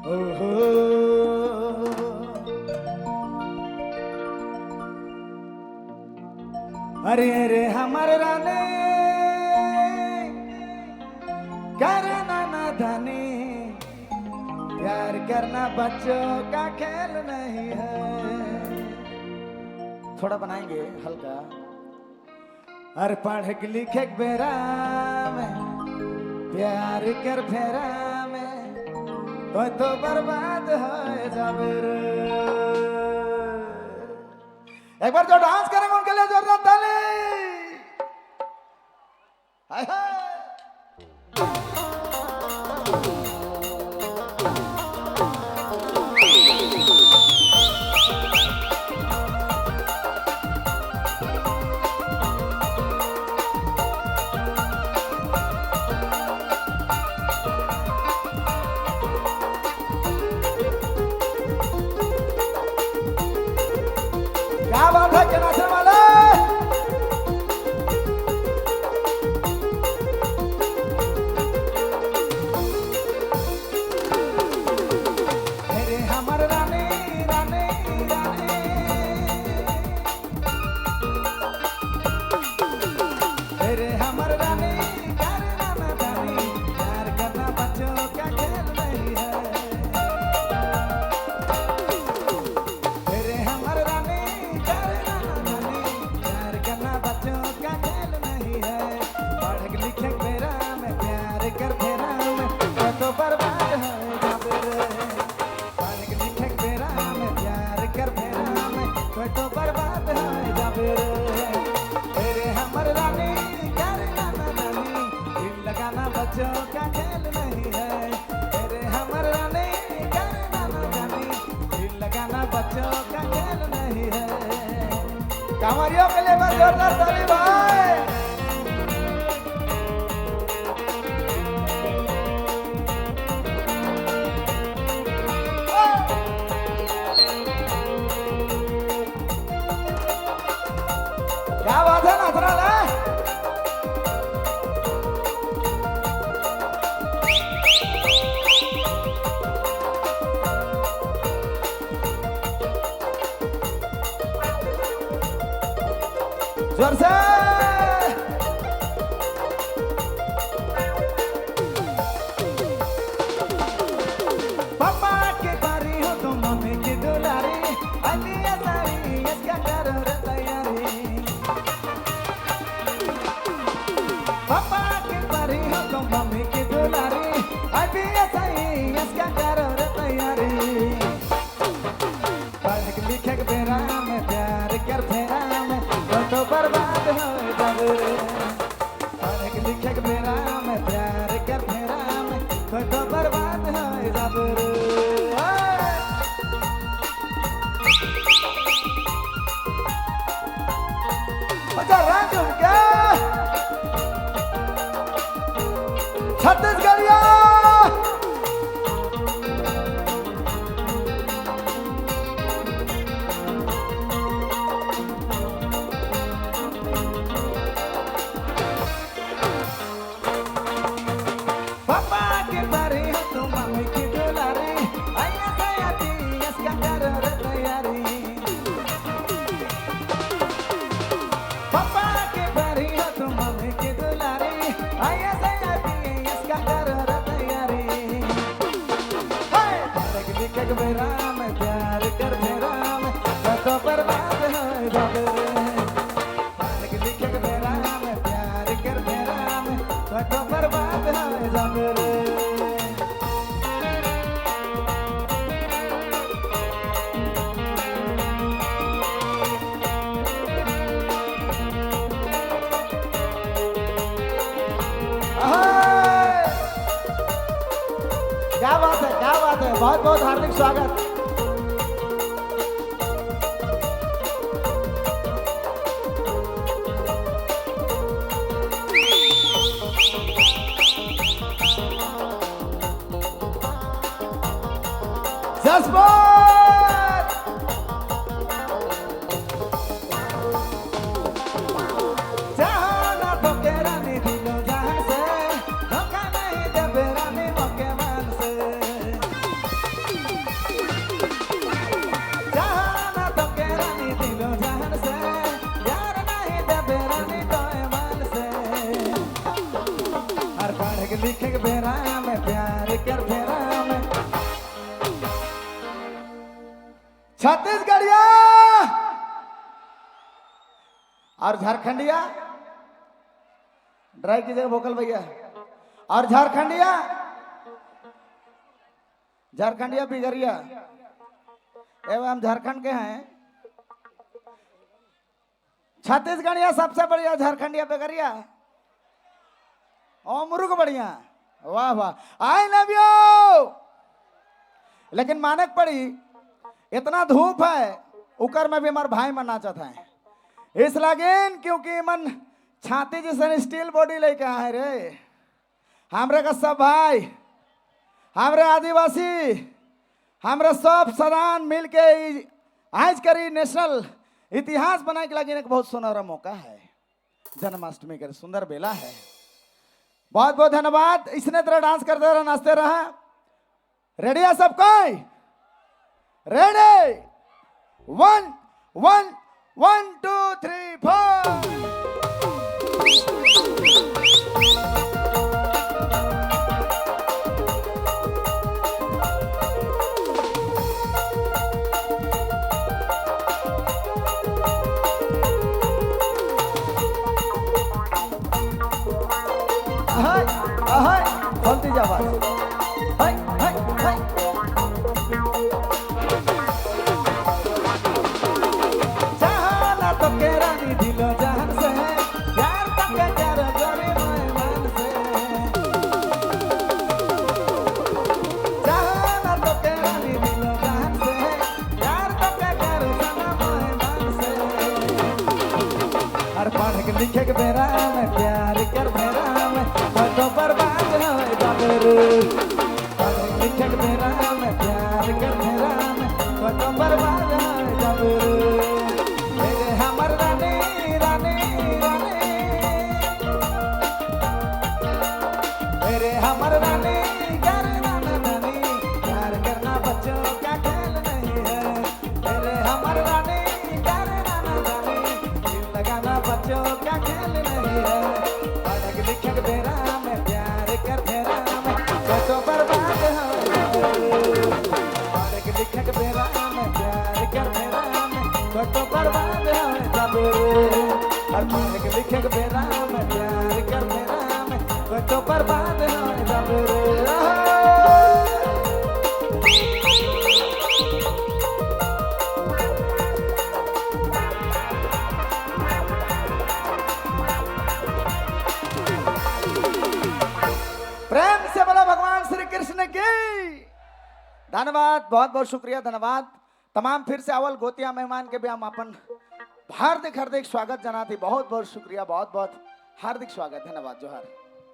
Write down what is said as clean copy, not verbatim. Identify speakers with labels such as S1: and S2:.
S1: ओहो अरे अरे हमर राने करना ना धनी प्यार करना बच्चों का खेल नहीं है। थोड़ा बनाएंगे हल्का। अरे पढ़ के लिखे बेरा में प्यार कर फेरा में तो बर्बाद हो जावे रे। एक बार जो डांस करेंगे उनके लिए जोरदार ताली। हाय हाय क्या बात है क्या नाचने वाले। मेरे हमर रानी रानी रानी मेरे हमर रानी करना ना जानी प्यार करना बच्चों का खेल नहीं है। मेरे हमर रानी करना ना जानी प्यार करना बच्चों का खेल नहीं है। पढ़ लिखे मेरा में प्यार कर फेरा में तो बर्बाद हो जावे रे। पढ़ लिखे मेरा में प्यार कर फेरा में तो बर्बाद हो जावे रे। मेरे हमर रानी करना ना जानी दिल लगाना बच्चों का खेल नहीं है। मेरे हमर रानी करना ना जानी दिल लगाना बच्चों का खेल नहीं है। कांवरियों के लिए बस जोरदार ताली भाई। क्या बात है नाथराल है। जोर से पापा के बारी हो तो मम्मी की दुलारी अलिया सारी इसका करो रे तैयारी। पापा के बारी हो तो मम्मी की दुलारी अलिया सारी इसका करो रे तैयारी। पढ़ लिखे बेरा में प्यार कर फेरा में तो बर्बाद हो जावे रे। पढ़ लिखे बेरा में प्यार कर फेरा में तो बर्बाद हो जावे रे। अच्छा राजू क्या छत्तीसगढ़िया पापा के बारी हो तो मम्मी की दुलारी आया सयाती इसका करो रे तैयारी। पापा के बारी हो तो मम्मी की दुलारी आया सयाती इसका करो रे तैयारी। हाय पढ़ लिखे बेरा में प्यार कर फेरा में तो बर्बाद हो जावे रे। पढ़ लिखे बेरा में प्यार कर फेरा में तो बर्बाद हो जावे रे। अहाय! क्या बात है क्या बात है। बहुत बहुत हार्दिक स्वागत। जसपात जहाँ ना ठोके रानी दिलो जहाँ से धोखा नहीं देवे रानी मौके मन से। छत्तीसगढ़िया और झारखंडिया, ड्राई कीजिएगा वोकल भैया। और झारखंडिया, झारखंडिया बिगरिया, एवं हम झारखंड के हैं। छत्तीसगढ़िया सबसे बढ़िया, झारखंडिया बिगरिया, ओ मुरुग बढ़िया, वाह वाह, आई लव यू। लेकिन मानक पड़ी इतना धूप है, उकर में भी हमारे भाई मन नाचत है इस लगन, क्योंकि मन छाती जैसे स्टील बॉडी लेके आए रे हमरे का सब भाई, हमरे आदिवासी, हमरे सब सदान मिलके आज करी नेशनल इतिहास बनाए के लगे एक बहुत सुनहरा मौका है। जन्माष्टमी के सुंदर बेला है। बहुत बहुत धन्यवाद। इसने तरह डांस करते रहा, नाचते रहा। रेडी है सब कोई? रेडी? 1 1 1 2 3 4। खोलती जा बात। हाय हाय हाय। जहाना तो के रानी दिलो जहान से, प्यार तो के करो गोरी मोए मन से। जहाना तो के रानी दिलो जहान से, प्यार तो के करो सना मोए मन से। हर पढ़ के लिखे के बेरा में प्यार कर भेरा में तो बर्बाद होए बाबरू। लिखक मेरा में प्यार कर मेरा में तो बर्बाद होए बाबरू। मेरे हमर रानी रानी रानी, मेरे हमर रानी कर रानी रानी, प्यार करना बच्चों का खेल नहीं है। मेरे हमर रानी कर रानी रानी, दिल लगाना बच्चों का खेल नहीं है। पढ़ लिखक मेरा तो बर्बाद हो, लिखक बेरा में प्यार कर मेरा में तो बर्बाद हो जब। हर पालक लिखक बेरा में प्यार कर मेरा में तो बर्बाद हो जब। प्रेम से बोला भगवान श्री कृष्ण की धन्यवाद। बहुत बहुत शुक्रिया, धन्यवाद। तमाम फिर से अवल गोतिया मेहमान के भी हम अपन हार्दिक हार्दिक स्वागत जनाते। बहुत बहुत शुक्रिया, बहुत बहुत हार्दिक स्वागत, धन्यवाद, जोहार।